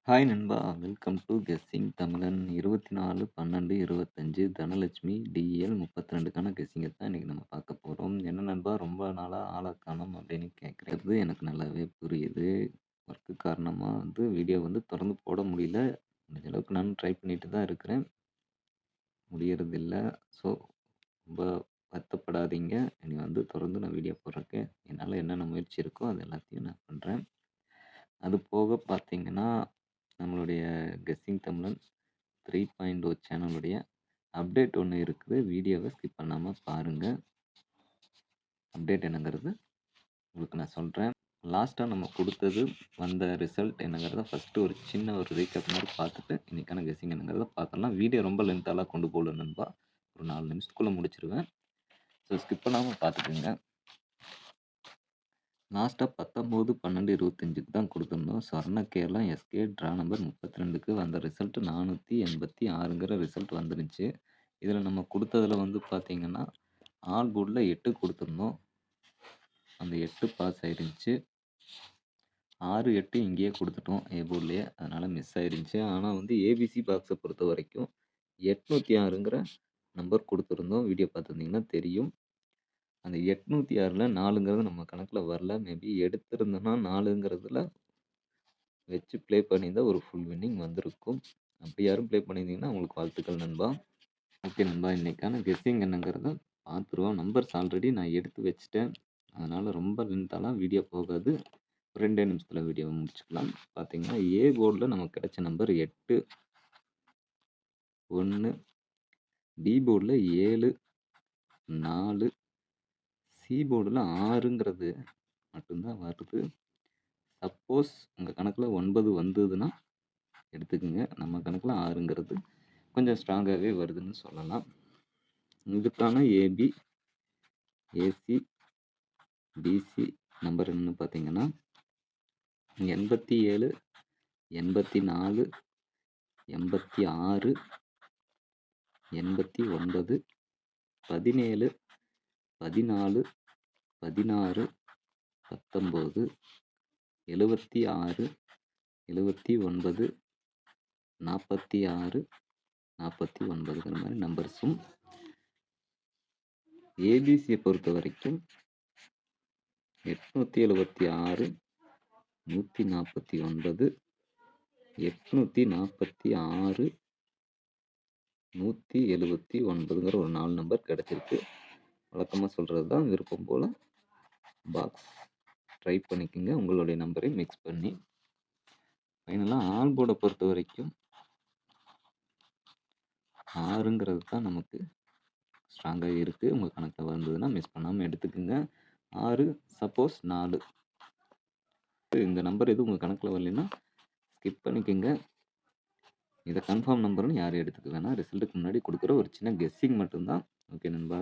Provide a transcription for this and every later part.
Hi நண்பா! Welcome to guessing தமிழன் 24/12/25 Dhanalakshmi TL 32க்கான கெஸ்ஸிங்க தான் இன்னைக்கு நம்ம பார்க்க போறோம். என்ன நண்பா ரொம்ப நாளா ஆள காணோம் அப்படின்னு கேட்குறது எனக்கு நல்லாவே புரியுது. ஒர்க்கு காரணமா வீடியோ தொடர்ந்து போட முடியல. முடிஞ்ச அளவுக்கு நானும் ட்ரை பண்ணிட்டு தான் இருக்கிறேன். முடியறதில்ல. ஸோ ரொம்ப வருத்தப்படாதீங்க. இனி தொடர்ந்து நான் வீடியோ போடுறதுக்கு என்னால என்னென்ன முயற்சி இருக்கோ அது எல்லாத்தையும் நான் பண்றேன். அது போக பார்த்தீங்கன்னா, நம்மளுடைய கெஸ்ஸிங் தமிழன் 3.0 சேனலுடைய அப்டேட் ஒண்ணு இருக்குது. வீடியோவ ஸ்கிப் பண்ணாம பாருங்க. அப்டேட் என்னங்கிறது உங்களுக்கு நான் சொல்றேன். லாஸ்ட்டா நம்ம குடுத்தது வந்த ரிசல்ட் என்னங்கிறத ஃபர்ஸ்ட்டு ஒரு சின்ன ஒரு ரீகேப் மாரி பார்த்துட்டு, இன்னைக்கான கெஸ்ஸிங் என்னங்கிறத பார்த்துடலாம். வீடியோ ரொம்ப லென்த்தாலாம் கொண்டு போல நண்பா. ஒரு 4 நிமிஷத்துக்குள்ள முடிச்சுருவேன். ஸோ ஸ்கிப் பண்ணாம பார்த்துக்கங்க. லாஸ்ட்டா 19/12/25க்கு தான் குடுத்துருந்தோம். சொர்ண கேரளா எஸ்கே ட்ரா நம்பர் 32க்கு வந்த ரிசல்ட் 486ங்கிற ரிசல்ட் வந்துருந்துச்சு. இதில நம்ம குடுத்ததில பார்த்தீங்கன்னா, ஆல் போர்ட்ல 8 குடுத்துருந்தோம். அந்த 8 பாஸ் ஆயிருந்துச்சு. 6, 8 இங்கேயே குடுத்துட்டோம் ஏ போர்ட்லயே. அதனால மிஸ் ஆயிருந்துச்சு. ஆனா ஏபிசி பாக்ஸ பொறுத்தவரைக்கும் 806ங்கிற நம்பர் குடுத்துருந்தோம். வீடியோ பார்த்துருந்தீங்கன்னா தெரியும். அந்த 806ல 4ங்கிறது நம்ம கணக்குல வரல. மேபி எடுத்திருந்தோம்னா 4ங்கிறதுல வச்சு ப்ளே பண்ணியிருந்தா ஒரு ஃபுல் வின்னிங் வந்திருக்கும். அப்படி யாரும் ப்ளே பண்ணியிருந்தீங்கன்னா உங்களுக்கு வாழ்த்துக்கள் நண்பா. ஓகே நண்பா, இன்னைக்கான கெஸ்ஸிங் என்னங்கிறத பார்த்துருவோம். நம்பர்ஸ் ஆல்ரெடி நான் எடுத்து வச்சுட்டேன். அதனால ரொம்ப லென்த்தாலாம் வீடியோ போகாது. 2 நிமிஷத்துல வீடியோவ முடிச்சுக்கலாம். பார்த்தீங்கன்னா, ஏ போர்ட்ல நமக்கு கிடைச்ச நம்பர் 8, 1, பி போர்ட்ல 7, 4, சி போர்டுல 6ங்கிறது மட்டும் தான் வருது. சப்போஸ் உங்க கணக்குல 9 வந்ததுன்னா எடுத்துக்கங்க. நம்ம கணக்குல 6ங்கிறது கொஞ்சம் ஸ்ட்ராங்காவே வருதுன்னு சொல்லலாம். இதுக்கான ஏபி, ஏசி, பிசி நம்பர் என்னன்னு பார்த்தீங்கன்னா 87, 84, 86, 89, 17, 14, 16, 19, 76, 79, 46, 49ங்கிற மாரி நம்பர்ஸும் ஏபிசியை பொறுத்தவரைக்கும் 876, 149, 846, 179ங்கிற ஒரு 4 நம்பர் கிடைச்சிருக்கு. வழக்கமா சொல்றது தான். விருப்பம் போல பாக்ஸ் ட்ரை பண்ணிக்கங்க. உங்களுடைய நம்பரை மிக்ஸ் பண்ணி. ஃபைனலா ஆல் போர்டை பொறுத்தவரைக்கும் 6ங்கிறது தான் நமக்கு ஸ்ட்ராங்கா இருக்கு. உங்க கணக்குல வந்ததுன்னா மிஸ் பண்ணாம எடுத்துக்கங்க. 6 சப்போஸ் 4 இந்த நம்பர் எதுவும் உங்க கணக்குல வரலைன்னா ஸ்கிப் பண்ணிக்கங்க. இத கன்ஃபார்ம் நம்பர்ன்னு யாரும் எடுத்துக்க வேணாம். ரிசல்ட்டுக்கு முன்னாடி குடுக்குற ஒரு சின்ன கெஸ்ஸிங் மட்டும் தான். ஓகே நண்பா.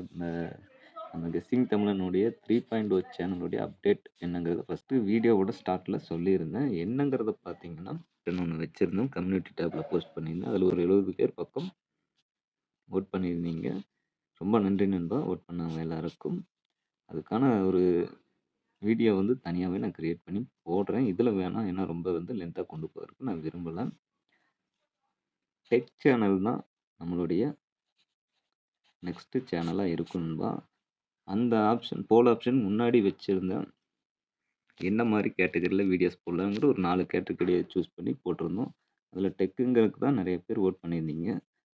நம்ம கெஸ்ஸிங் தமிழனுடைய 3.0 சேனலுடைய அப்டேட் என்னங்கிறத ஃபர்ஸ்ட்டு வீடியோவோட ஸ்டார்ட்ல சொல்லியிருந்தேன். என்னங்கிறத பார்த்தீங்கன்னா, ஒண்ணு வச்சிருந்தோம். கம்யூனிட்டி டேப்ல போஸ்ட் பண்ணியிருந்தேன். அதில ஒரு 70 பேர் பக்கம் வோட் பண்ணியிருந்தீங்க. ரொம்ப நன்றி நண்பா. வோட் பண்ணவங்க எல்லாருக்கும். அதுக்கான ஒரு வீடியோ தனியாவே நான் கிரியேட் பண்ணி போடுறேன். இதில வேணாம். ஏன்னா ரொம்ப லென்த்தா கொண்டு போறதுக்கு நான் விரும்பல. டெக் சேனல் தான் நம்மளுடைய நெக்ஸ்ட் சேனலா இருக்கும் நண்பா. அந்த ஆப்ஷன் போல் ஆப்ஷன் முன்னாடி வச்சிருந்தேன். என்ன மாரி கேட்டகரியில வீடியோஸ் போடலாங்கிற ஒரு 4 கேட்டகரிய சூஸ் பண்ணி போட்டிருந்தோம். அதில டெக்குங்கிறதுக்கு தான் நெறைய பேர் வோட் பண்ணியிருந்தீங்க.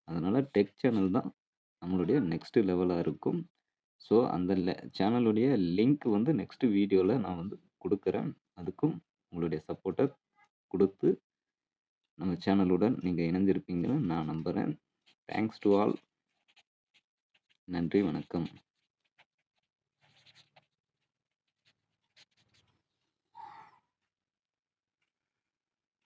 அதனால டெக் சேனல் தான் நம்மளுடைய நெக்ஸ்ட் லெவலா இருக்கும். ஸோ அந்த சேனலுடைய லிங்க் நெக்ஸ்ட் வீடியோல நான் குடுக்குறேன். அதுக்கும் உங்களுடைய சப்போர்ட்ட குடுத்து நம்ம சேனலுடன் நீங்க இணைந்திருப்பீங்கன்னு நான் நம்புறேன். Thanks to all. நன்றி, வணக்கம்.